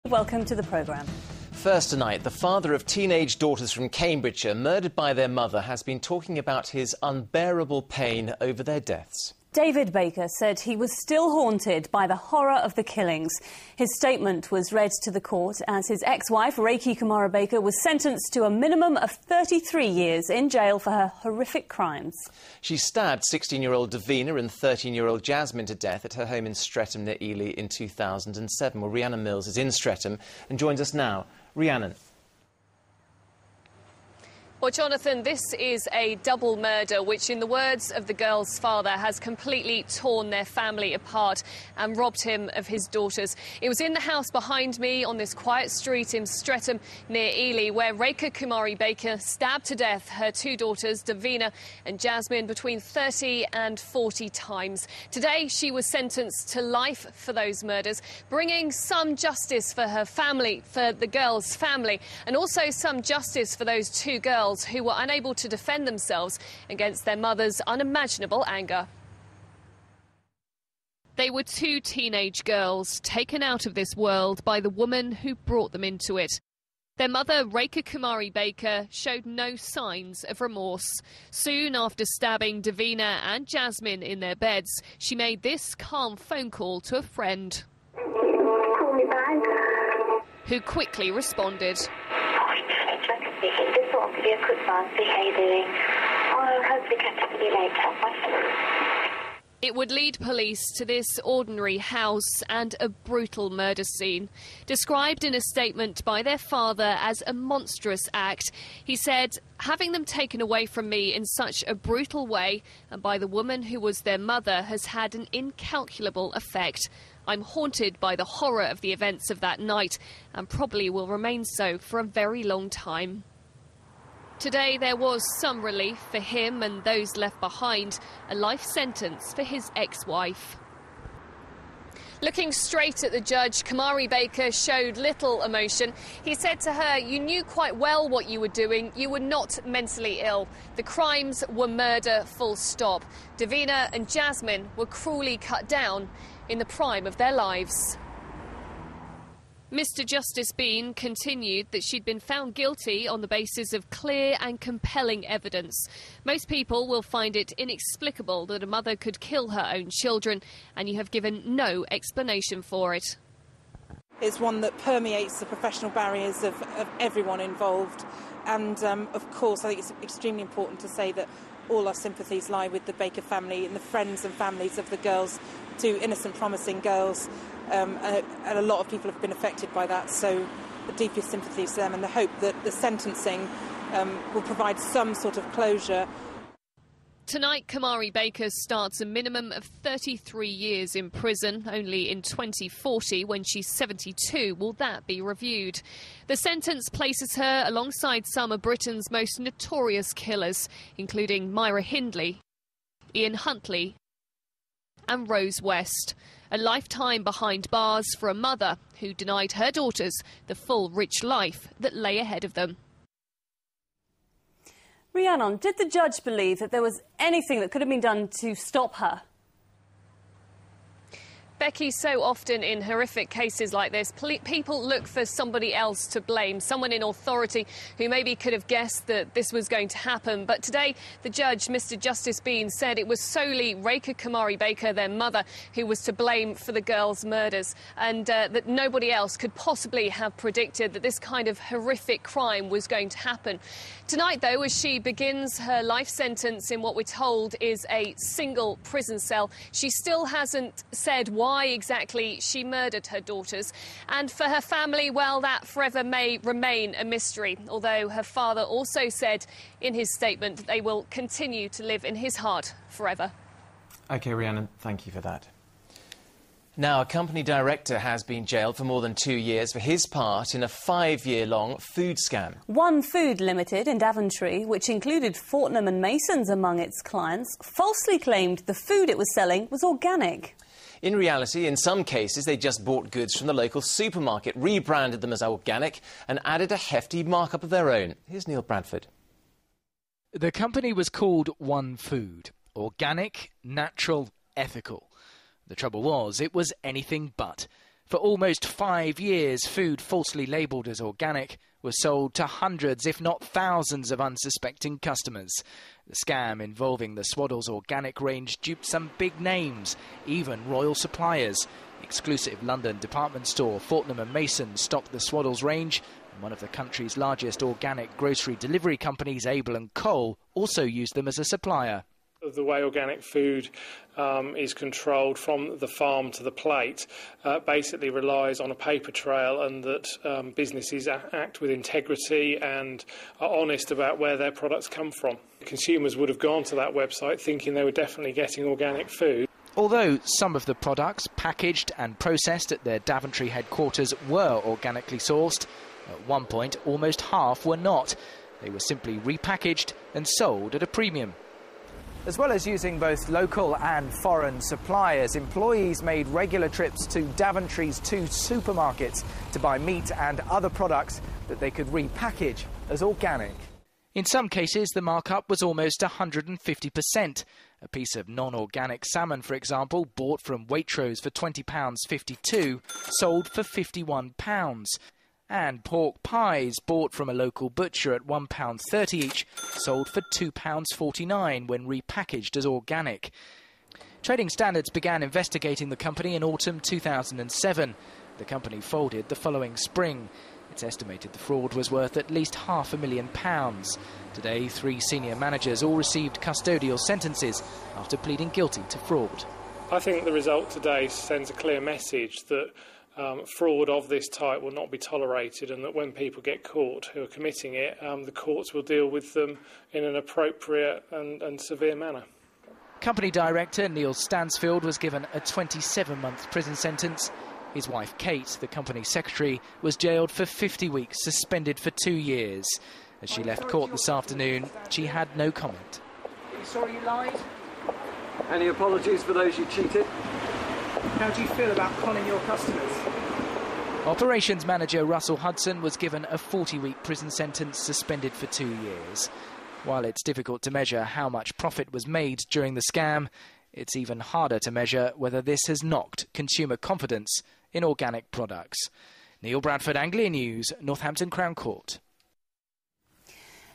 Welcome to the programme. First tonight, the father of teenage daughters from Cambridgeshire murdered by their mother has been talking about his unbearable pain over their deaths. David Baker said he was still haunted by the horror of the killings. His statement was read to the court as his ex-wife, Reiki Kumara Baker, was sentenced to a minimum of 33 years in jail for her horrific crimes. She stabbed 16-year-old Davina and 13-year-old Jasmine to death at her home in Stretham near Ely in 2007. Well, Rhiannon Mills is in Stretham and joins us now. Rhiannon. Well, Jonathan, this is a double murder which, in the words of the girl's father, has completely torn their family apart and robbed him of his daughters. It was in the house behind me on this quiet street in Stretham near Ely where Reiki Kumara Baker stabbed to death her two daughters, Davina and Jasmine, between 30 and 40 times. Today, she was sentenced to life for those murders, bringing some justice for her family, for the girl's family, and also some justice for those two girls who were unable to defend themselves against their mother's unimaginable anger. They were two teenage girls taken out of this world by the woman who brought them into it. Their mother, Reiki Kumara Baker, showed no signs of remorse. Soon after stabbing Davina and Jasmine in their beds, she made this calm phone call to a friend, Call me back. who quickly responded. This ought to be a good man. See how you're doing. I'll hopefully catch up with you later. It would lead police to this ordinary house and a brutal murder scene. Described in a statement by their father as a monstrous act, he said, "Having them taken away from me in such a brutal way and by the woman who was their mother has had an incalculable effect. I'm haunted by the horror of the events of that night and probably will remain so for a very long time." Today there was some relief for him and those left behind, a life sentence for his ex-wife. Looking straight at the judge, Kumara Baker showed little emotion. He said to her, "You knew quite well what you were doing. You were not mentally ill. The crimes were murder, full stop. Davina and Jasmine were cruelly cut down in the prime of their lives." Mr Justice Bean continued that she'd been found guilty on the basis of clear and compelling evidence. Most people will find it inexplicable that a mother could kill her own children, and you have given no explanation for it. It's one that permeates the professional barriers of everyone involved. And, of course, I think it's extremely important to say that all our sympathies lie with the Baker family and the friends and families of the girls, two innocent, promising girls. And a lot of people have been affected by that, so the deepest sympathies to them, and the hope that the sentencing will provide some sort of closure. Tonight, Kumara Baker starts a minimum of 33 years in prison. Only in 2040, when she's 72, will that be reviewed. The sentence places her alongside some of Britain's most notorious killers, including Myra Hindley, Ian Huntley and Rose West. A lifetime behind bars for a mother who denied her daughters the full, rich life that lay ahead of them. Rhiannon, did the judge believe that there was anything that could have been done to stop her? Becky, so often in horrific cases like this, people look for somebody else to blame, someone in authority who maybe could have guessed that this was going to happen. But today, the judge, Mr Justice Bean, said it was solely Reiki Kumara Baker, their mother, who was to blame for the girls' murders, and that nobody else could possibly have predicted that this kind of horrific crime was going to happen. Tonight, though, as she begins her life sentence in what we're told is a single prison cell, she still hasn't said why exactly she murdered her daughters. And for her family, well, that forever may remain a mystery, although her father also said in his statement that they will continue to live in his heart forever. OK, Rhiannon, thank you for that. Now, a company director has been jailed for more than 2 years for his part in a 5-year-long food scam. One Food Limited in Daventry, which included Fortnum and Masons among its clients, falsely claimed the food it was selling was organic. In reality, in some cases, they just bought goods from the local supermarket, rebranded them as organic and added a hefty markup of their own. Here's Neil Bradford. The company was called One Food. Organic, natural, ethical. The trouble was, it was anything but. For almost 5 years, food falsely labelled as organic was sold to hundreds, if not thousands, of unsuspecting customers. The scam involving the Swaddles organic range duped some big names, even royal suppliers. Exclusive London department store Fortnum & Mason stocked the Swaddles range, and one of the country's largest organic grocery delivery companies, Abel & Cole, also used them as a supplier. The way organic food is controlled from the farm to the plate basically relies on a paper trail, and that businesses act with integrity and are honest about where their products come from. Consumers would have gone to that website thinking they were definitely getting organic food. Although some of the products packaged and processed at their Daventry headquarters were organically sourced, at one point almost half were not. They were simply repackaged and sold at a premium. As well as using both local and foreign suppliers, employees made regular trips to Daventry's 2 supermarkets to buy meat and other products that they could repackage as organic. In some cases, the markup was almost 150%. A piece of non-organic salmon, for example, bought from Waitrose for £20.52, sold for £51. And pork pies bought from a local butcher at £1.30 each sold for £2.49 when repackaged as organic. Trading Standards began investigating the company in autumn 2007. The company folded the following spring. It's estimated the fraud was worth at least £500,000. Today, 3 senior managers all received custodial sentences after pleading guilty to fraud. I think the result today sends a clear message that fraud of this type will not be tolerated, and that when people get caught who are committing it, the courts will deal with them in an appropriate and severe manner. Company director Neil Stansfield was given a 27-month prison sentence. His wife Kate, the company secretary, was jailed for 50 weeks, suspended for 2 years. As she left court this afternoon, she had no comment. Are you sorry you lied? Any apologies for those you cheated? How do you feel about conning your customers? Operations manager Russell Hudson was given a 40-week prison sentence, suspended for 2 years. While it's difficult to measure how much profit was made during the scam, it's even harder to measure whether this has knocked consumer confidence in organic products. Neil Bradford, Anglia News, Northampton Crown Court.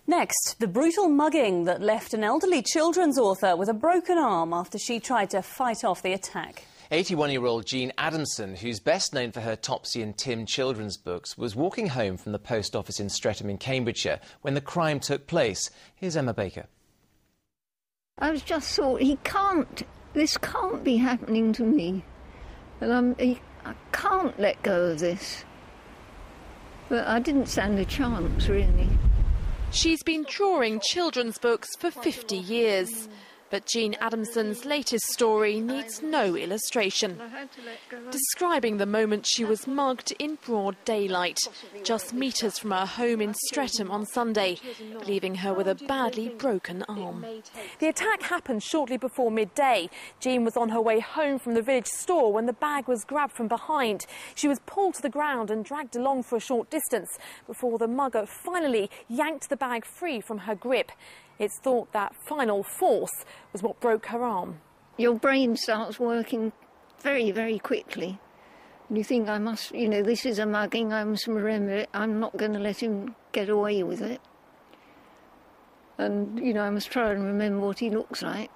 Next, the brutal mugging that left an elderly children's author with a broken arm after she tried to fight off the attack. 81-year-old Jean Adamson, who's best known for her Topsy and Tim children's books, was walking home from the post office in Stretham in Cambridgeshire when the crime took place. Here's Emma Baker. I was just thought, this can't be happening to me. And I can't let go of this. But I didn't stand a chance, really. She's been drawing children's books for 50 years. But Jean Adamson's latest story needs no illustration. Describing the moment she was mugged in broad daylight, just metres from her home in Stretham on Sunday, leaving her with a badly broken arm. The attack happened shortly before midday. Jean was on her way home from the village store when the bag was grabbed from behind. She was pulled to the ground and dragged along for a short distance before the mugger finally yanked the bag free from her grip. It's thought that final force was what broke her arm. Your brain starts working very, very quickly. And you think, this is a mugging, I must remember it, I'm not going to let him get away with it. And, I must try and remember what he looks like.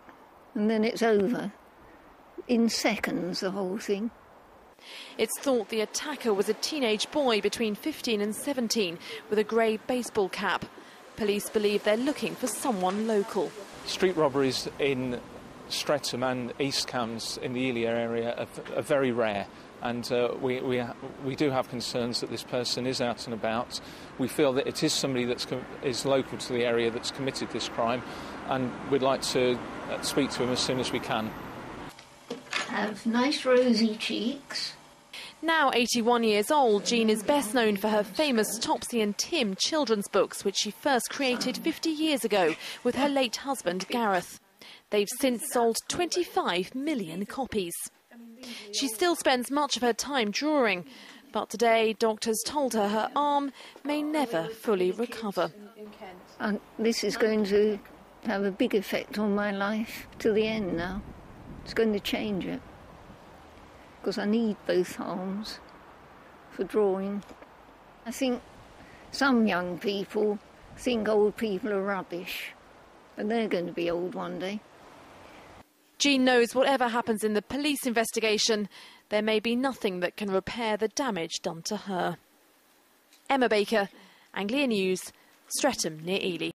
And then it's over. In seconds, the whole thing. It's thought the attacker was a teenage boy between 15 and 17 with a grey baseball cap. Police believe they're looking for someone local. Street robberies in Stretham and East Cambs in the Ely area are very rare, and we do have concerns that this person is out and about. We feel that it is somebody that is local to the area that's committed this crime, and we'd like to speak to him as soon as we can. Have nice rosy cheeks. Now 81 years old, Jean is best known for her famous Topsy and Tim children's books, which she first created 50 years ago with her late husband Gareth. They've since sold 25 million copies. She still spends much of her time drawing, but today doctors told her her arm may never fully recover. And this is going to have a big effect on my life to the end now. It's going to change it. Because I need both arms. for drawing. I think some young people think old people are rubbish, and they're going to be old one day. Jean knows whatever happens in the police investigation, there may be nothing that can repair the damage done to her. Emma Baker, Anglia News, Stretham near Ely.